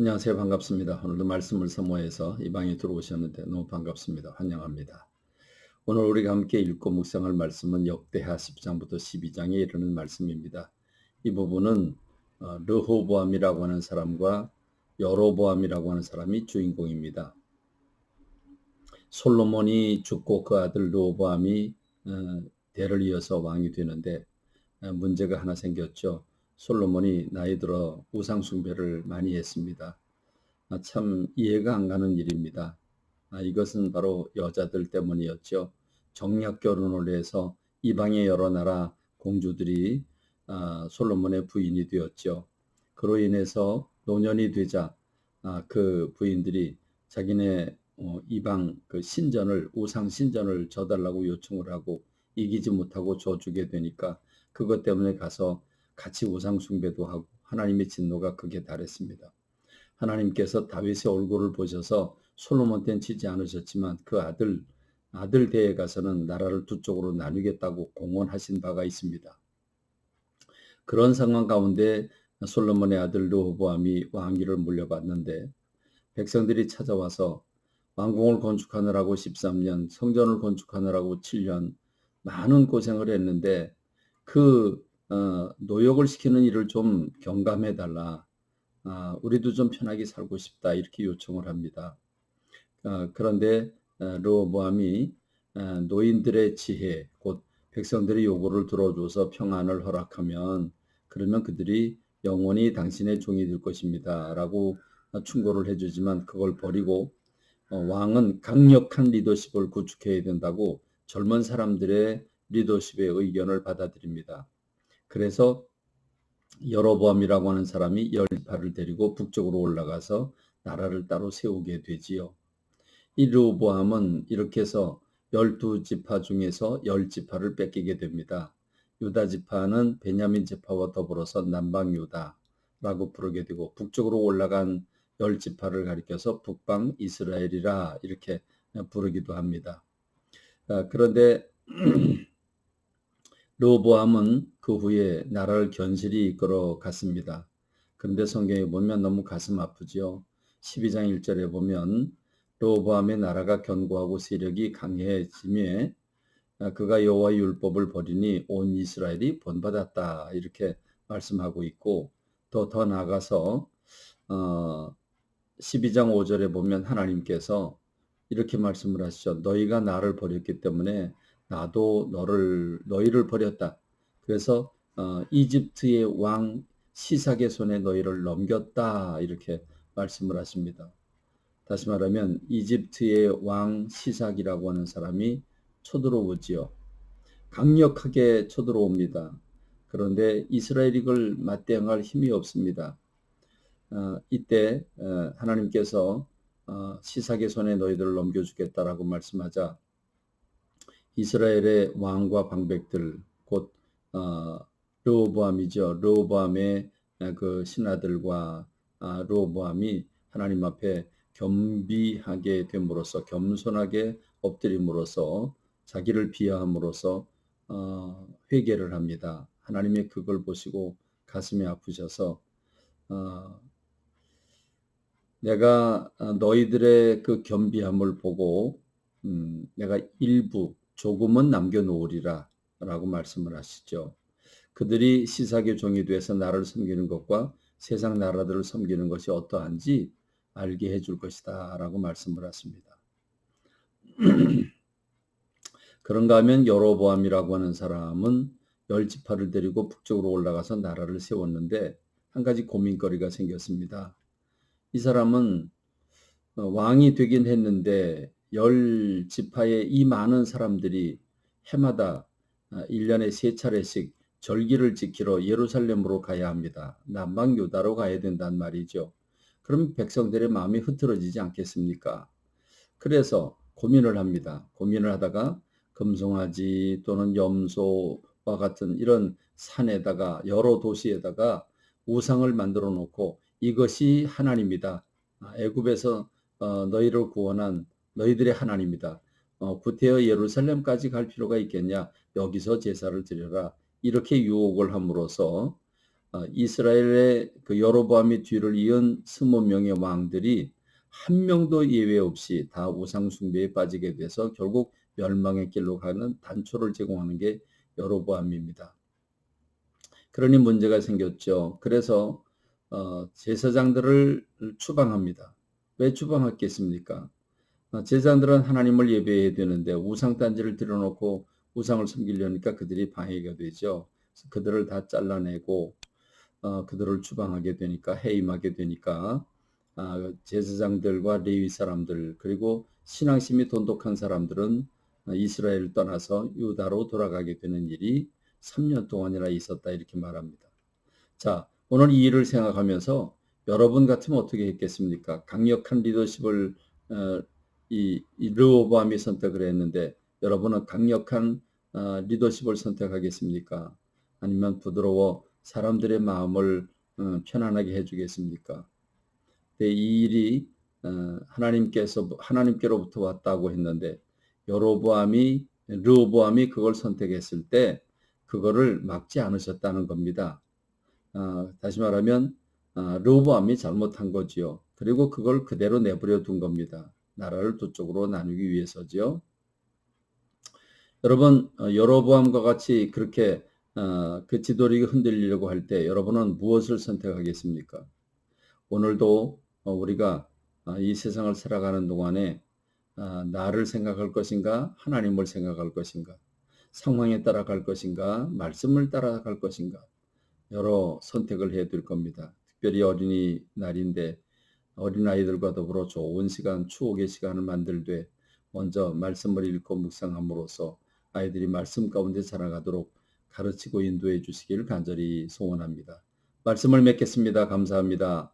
안녕하세요. 반갑습니다. 오늘도 말씀을 사모해서 이 방에 들어오셨는데 너무 반갑습니다. 환영합니다. 오늘 우리가 함께 읽고 묵상할 말씀은 역대하 10장부터 12장에 이르는 말씀입니다. 이 부분은 르호보암이라고 하는 사람과 여로보암이라고 하는 사람이 주인공입니다. 솔로몬이 죽고 그 아들 르호보암이 대를 이어서 왕이 되는데 문제가 하나 생겼죠. 솔로몬이 나이 들어 우상 숭배를 많이 했습니다. 참 이해가 안 가는 일입니다. 이것은 바로 여자들 때문이었죠. 정략 결혼을 해서 이방의 여러 나라 공주들이 솔로몬의 부인이 되었죠. 그로 인해서 노년이 되자 그 부인들이 자기네 이방 그 신전을 우상 신전을 져달라고 요청을 하고 이기지 못하고 져주게 되니까 그것 때문에 가서 같이 우상 숭배도 하고 하나님의 진노가 극에 달했습니다. 하나님께서 다윗의 얼굴을 보셔서 솔로몬 때는 치지 않으셨지만 그 아들 대에 가서는 나라를 두 쪽으로 나누겠다고 공언하신 바가 있습니다. 그런 상황 가운데 솔로몬의 아들 르호보암이 왕위를 물려받는데 백성들이 찾아와서 왕궁을 건축하느라고 13년, 성전을 건축하느라고 7년 많은 고생을 했는데 그 노역을 시키는 일을 좀 경감해 달라. 우리도 좀 편하게 살고 싶다 이렇게 요청을 합니다. 그런데 르호보암이 노인들의 지혜 곧 백성들의 요구를 들어줘서 평안을 허락하면 그러면 그들이 영원히 당신의 종이 될 것입니다 라고 충고를 해주지만 그걸 버리고 왕은 강력한 리더십을 구축해야 된다고 젊은 사람들의 리더십의 의견을 받아들입니다. 그래서 여로보암이라고 하는 사람이 열지파를 데리고 북쪽으로 올라가서 나라를 따로 세우게 되지요. 이 르호보암은 이렇게 해서 12지파 중에서 10지파를 뺏기게 됩니다. 유다 지파는 베냐민 지파와 더불어서 남방 유다라고 부르게 되고 북쪽으로 올라간 10지파를 가리켜서 북방 이스라엘이라 이렇게 부르기도 합니다. 그런데 르호보암은 그 후에 나라를 견실히 이끌어 갔습니다. 그런데 성경에 보면 너무 가슴 아프죠. 12장 1절에 보면 르호보암의 나라가 견고하고 세력이 강해짐에 그가 여호와의 율법을 버리니 온 이스라엘이 본받았다 이렇게 말씀하고 있고 더 나아가서 12장 5절에 보면 하나님께서 이렇게 말씀을 하시죠. 너희가 나를 버렸기 때문에 나도 너희를 버렸다. 그래서 이집트의 왕 시삭의 손에 너희를 넘겼다 이렇게 말씀을 하십니다. 다시 말하면 이집트의 왕 시삭이라고 하는 사람이 쳐들어오지요. 강력하게 쳐들어옵니다. 그런데 이스라엘이 그걸 맞대응할 힘이 없습니다. 이때 하나님께서 시삭의 손에 너희들을 넘겨주겠다라고 말씀하자 이스라엘의 왕과 방백들 곧 르호보암이죠. 르호보암의 그 신하들과 르호보암이 하나님 앞에 겸비하게 됨으로써 겸손하게 엎드림으로써 자기를 비하함으로써 회개를 합니다. 하나님이 그걸 보시고 가슴이 아프셔서 내가 너희들의 그 겸비함을 보고 내가 일부 조금은 남겨놓으리라 라고 말씀을 하시죠. 그들이 시삭의 종이 돼서 나를 섬기는 것과 세상 나라들을 섬기는 것이 어떠한지 알게 해줄 것이다 라고 말씀을 하십니다. 그런가 하면 여로보암이라고 하는 사람은 10지파를 데리고 북쪽으로 올라가서 나라를 세웠는데 한 가지 고민거리가 생겼습니다. 이 사람은 왕이 되긴 했는데 10지파의 이 많은 사람들이 해마다 1년에 3차례씩 절기를 지키러 예루살렘으로 가야 합니다. 남방 유다로 가야 된단 말이죠. 그럼 백성들의 마음이 흐트러지지 않겠습니까? 그래서 고민을 합니다. 고민을 하다가 금송아지 또는 염소와 같은 이런 산에다가 여러 도시에다가 우상을 만들어 놓고 이것이 하나님이다. 애굽에서 너희를 구원한 너희들의 하나님이다. 구태여 예루살렘까지 갈 필요가 있겠냐? 여기서 제사를 드려라. 이렇게 유혹을 함으로써 이스라엘의 그 여로보암이 뒤를 이은 20명의 왕들이 한 명도 예외 없이 다 우상 숭배에 빠지게 돼서 결국 멸망의 길로 가는 단초를 제공하는 게 여로보암입니다. 그러니 문제가 생겼죠. 그래서 제사장들을 추방합니다. 왜 추방했겠습니까? 제사장들은 하나님을 예배해야 되는데 우상 단지를 들여놓고 우상을 섬기려니까 그들이 방해가 되죠. 그래서 그들을 다 잘라내고 그들을 추방하게 되니까, 해임하게 되니까 제사장들과 레위 사람들, 그리고 신앙심이 돈독한 사람들은 이스라엘을 떠나서 유다로 돌아가게 되는 일이 3년 동안이나 있었다, 이렇게 말합니다. 자, 오늘 이 일을 생각하면서 여러분 같으면 어떻게 했겠습니까? 강력한 리더십을 이 르호보암이 선택을 했는데, 여러분은 강력한 리더십을 선택하겠습니까? 아니면 부드러워 사람들의 마음을 편안하게 해주겠습니까? 이 일이 하나님께로부터 왔다고 했는데, 르호보암이 그걸 선택했을 때 그거를 막지 않으셨다는 겁니다. 다시 말하면 르호보암이 잘못한 거지요. 그리고 그걸 그대로 내버려 둔 겁니다. 나라를 두 쪽으로 나누기 위해서지요. 여러분, 여로보암과 같이 그렇게 그 지도력이 흔들리려고 할 때 여러분은 무엇을 선택하겠습니까? 오늘도 우리가 이 세상을 살아가는 동안에 나를 생각할 것인가, 하나님을 생각할 것인가, 상황에 따라갈 것인가, 말씀을 따라갈 것인가, 여러 선택을 해야 될 겁니다. 특별히 어린이날인데 어린아이들과 더불어 좋은 시간, 추억의 시간을 만들되 먼저 말씀을 읽고 묵상함으로써 아이들이 말씀 가운데 자라가도록 가르치고 인도해 주시기를 간절히 소원합니다. 말씀을 맺겠습니다. 감사합니다.